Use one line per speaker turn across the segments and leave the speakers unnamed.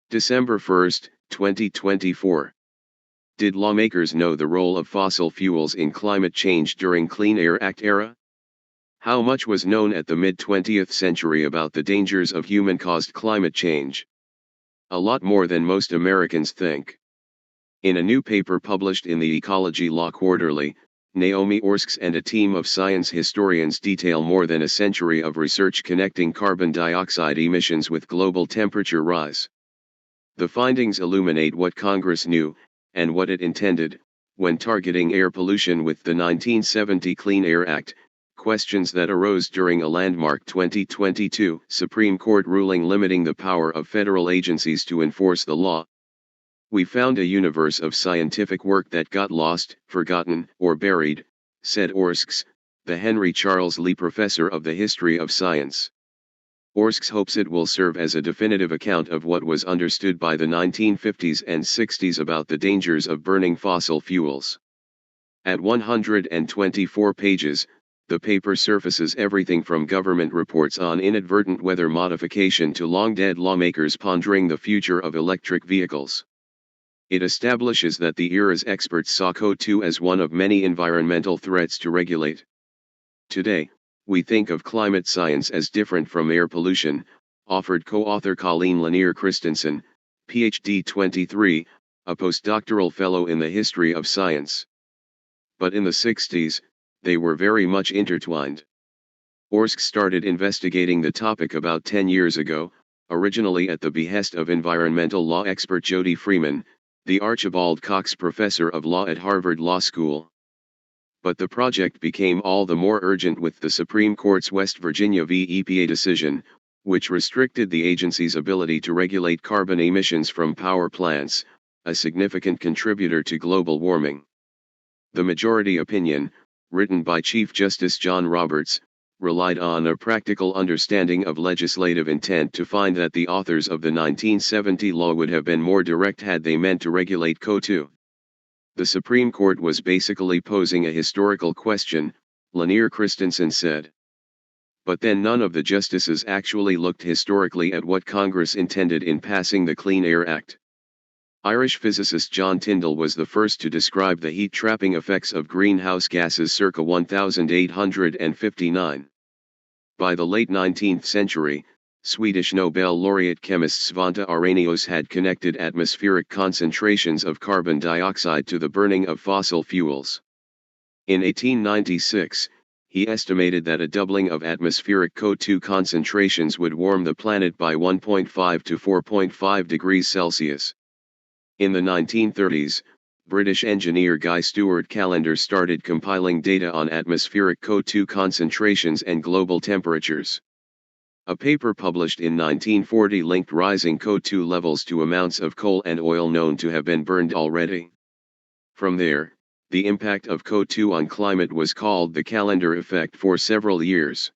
December 1, 2024. Did lawmakers know the role of fossil fuels in climate change during Clean Air Act era? How much was known at the mid-20th century about the dangers of human-caused climate change? A lot more than most Americans think. In a new paper published in the Ecology Law Quarterly, Naomi Orskes and a team of science historians detail more than a century of research connecting carbon dioxide emissions with global temperature rise. The findings illuminate what Congress knew, and what it intended, when targeting air pollution with the 1970 Clean Air Act, questions that arose during a landmark 2022 Supreme Court ruling limiting the power of federal agencies to enforce the law. We found a universe of scientific work that got lost, forgotten, or buried, said Orskes, the Henry Charles Lee Professor of the History of Science. Orskes hopes it will serve as a definitive account of what was understood by the 1950s and 60s about the dangers of burning fossil fuels. At 124 pages, the paper surfaces everything from government reports on inadvertent weather modification to long-dead lawmakers pondering the future of electric vehicles. It establishes that the era's experts saw CO2 as one of many environmental threats to regulate. Today, we think of climate science as different from air pollution, offered co-author Colleen Lanier Christensen, Ph.D. 23, a postdoctoral fellow in the history of science. But in the 60s, they were very much intertwined. Orskes started investigating the topic about 10 years ago, originally at the behest of environmental law expert Jody Freeman, the Archibald Cox Professor of Law at Harvard Law School. But the project became all the more urgent with the Supreme Court's West Virginia v. EPA decision, which restricted the agency's ability to regulate carbon emissions from power plants, a significant contributor to global warming. The majority opinion, written by Chief Justice John Roberts, relied on a practical understanding of legislative intent to find that the authors of the 1970 law would have been more direct had they meant to regulate CO2. The Supreme Court was basically posing a historical question, Lanier Christensen said. But then none of the justices actually looked historically at what Congress intended in passing the Clean Air Act. Irish physicist John Tyndall was the first to describe the heat-trapping effects of greenhouse gases circa 1859. By the late 19th century, Swedish Nobel laureate chemist Svante Arrhenius had connected atmospheric concentrations of carbon dioxide to the burning of fossil fuels. In 1896, he estimated that a doubling of atmospheric CO2 concentrations would warm the planet by 1.5 to 4.5 degrees Celsius. In the 1930s, British engineer Guy Stewart Callender started compiling data on atmospheric CO2 concentrations and global temperatures. A paper published in 1940 linked rising CO2 levels to amounts of coal and oil known to have been burned already. From there, the impact of CO2 on climate was called the Callender effect for several years.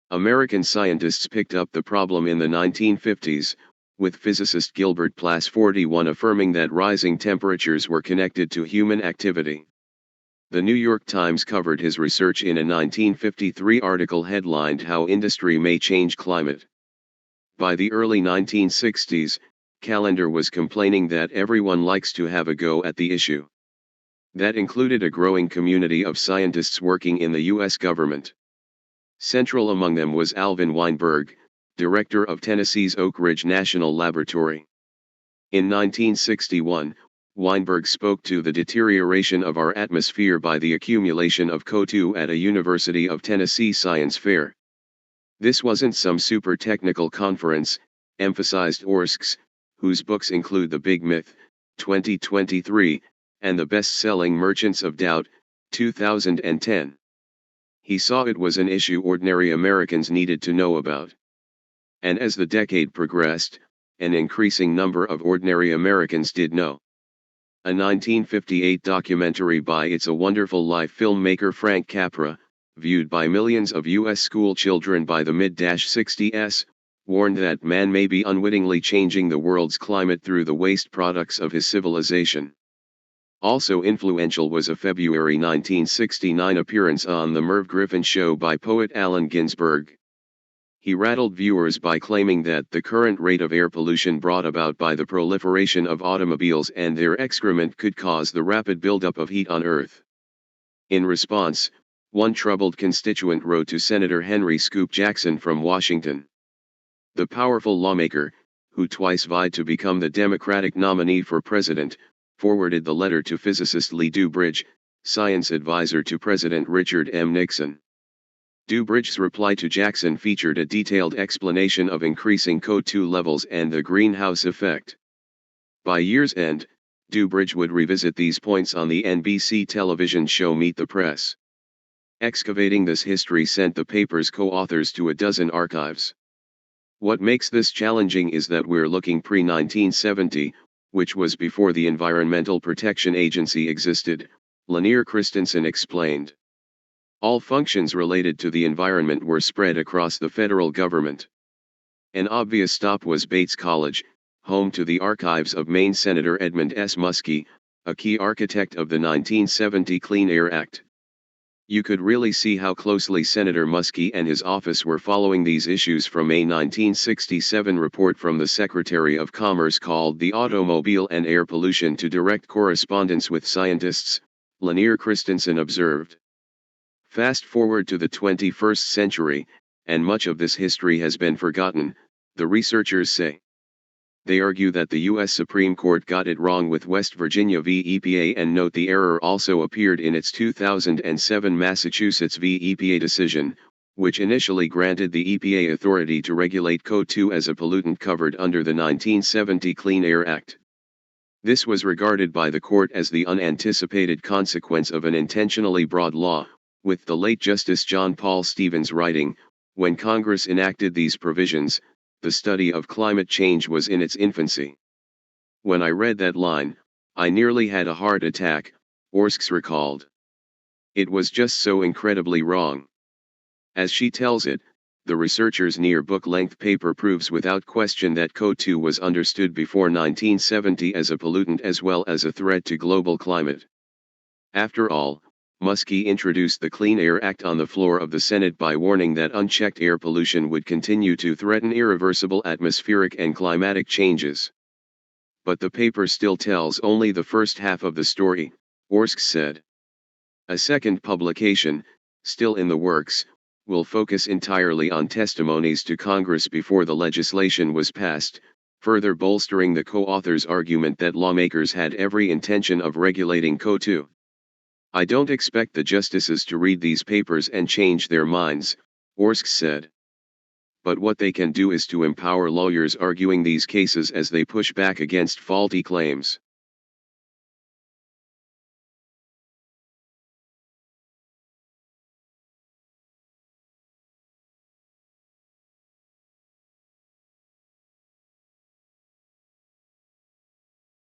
American scientists picked up the problem in the 1950s, with physicist Gilbert Plass 41 affirming that rising temperatures were connected to human activity. The New York Times covered his research in a 1953 article headlined "How Industry May Change Climate." By the early 1960s, Callender was complaining that everyone likes to have a go at the issue. That included a growing community of scientists working in the U.S. government. Central among them was Alvin Weinberg, director of Tennessee's Oak Ridge National Laboratory. In 1961, Weinberg spoke to the deterioration of our atmosphere by the accumulation of CO2 at a University of Tennessee science fair. This wasn't some super technical conference, emphasized Orskes, whose books include The Big Myth, 2023, and the best-selling Merchants of Doubt, 2010. He saw it was an issue ordinary Americans needed to know about. And as the decade progressed, an increasing number of ordinary Americans did know. A 1958 documentary by It's a Wonderful Life filmmaker Frank Capra, viewed by millions of U.S. school children by the mid-60s, warned that man may be unwittingly changing the world's climate through the waste products of his civilization. Also influential was a February 1969 appearance on The Merv Griffin Show by poet Allen Ginsberg. He rattled viewers by claiming that the current rate of air pollution brought about by the proliferation of automobiles and their excrement could cause the rapid buildup of heat on Earth. In response, one troubled constituent wrote to Senator Henry Scoop Jackson from Washington. The powerful lawmaker, who twice vied to become the Democratic nominee for president, forwarded the letter to physicist Lee Dubridge, science advisor to President Richard M. Nixon. Dubridge's reply to Jackson featured a detailed explanation of increasing CO2 levels and the greenhouse effect. By year's end, Dubridge would revisit these points on the NBC television show Meet the Press. Excavating this history sent the paper's co-authors to a dozen archives. What makes this challenging is that we're looking pre-1970, which was before the Environmental Protection Agency existed, Lanier Christensen explained. All functions related to the environment were spread across the federal government. An obvious stop was Bates College, home to the archives of Maine Senator Edmund S. Muskie, a key architect of the 1970 Clean Air Act. You could really see how closely Senator Muskie and his office were following these issues from a 1967 report from the Secretary of Commerce called The Automobile and Air Pollution to Direct Correspondence with Scientists, Lanier Christensen observed. Fast forward to the 21st century, and much of this history has been forgotten, the researchers say. They argue that the U.S. Supreme Court got it wrong with West Virginia v. EPA and note the error also appeared in its 2007 Massachusetts v. EPA decision, which initially granted the EPA authority to regulate CO2 as a pollutant covered under the 1970 Clean Air Act. This was regarded by the court as the unanticipated consequence of an intentionally broad law, with the late Justice John Paul Stevens writing, "When Congress enacted these provisions, the study of climate change was in its infancy. When I read that line, I nearly had a heart attack," Orskes recalled. It was just so incredibly wrong. As she tells it, the researchers' near-book-length paper proves without question that CO2 was understood before 1970 as a pollutant as well as a threat to global climate. After all, Muskie introduced the Clean Air Act on the floor of the Senate by warning that unchecked air pollution would continue to threaten irreversible atmospheric and climatic changes. But the paper still tells only the first half of the story, Orskes said. A second publication, still in the works, will focus entirely on testimonies to Congress before the legislation was passed, further bolstering the co-authors' argument that lawmakers had every intention of regulating CO2. I don't expect the justices to read these papers and change their minds, Orskes said. But what they can do is to empower lawyers arguing these cases as they push back against faulty claims.